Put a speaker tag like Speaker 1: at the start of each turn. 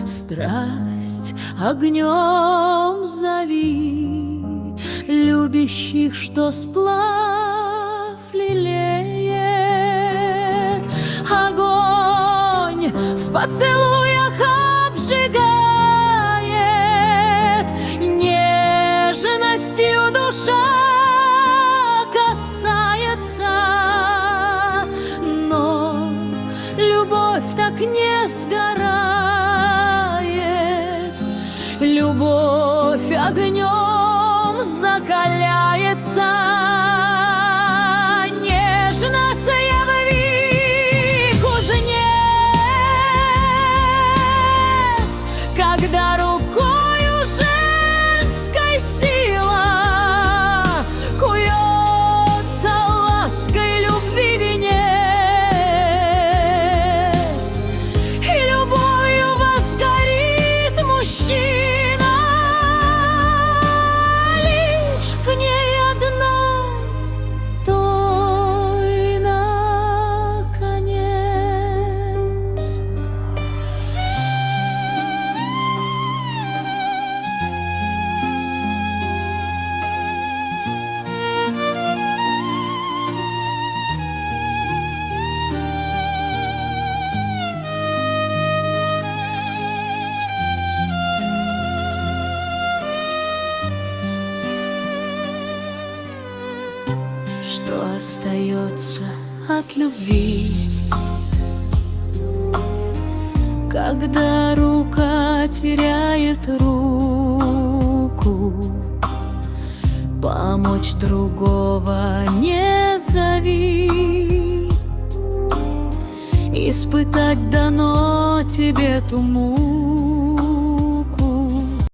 Speaker 1: Страсть огнем зови любящих, что сплав лелеет. Огонь в поцелуях обжигает, нежностью душа касается, но любовь так не сгорает. Любовь огнем закаляется, нежно своей кузнец, когда рукою женской сила куется лаской любви венец, и любовью возгорит мужчина лишь к ней одной, той наконец. Что остается от любви, когда рука теряет руку? Помочь другого не зови, испытать дано тебе ту муку,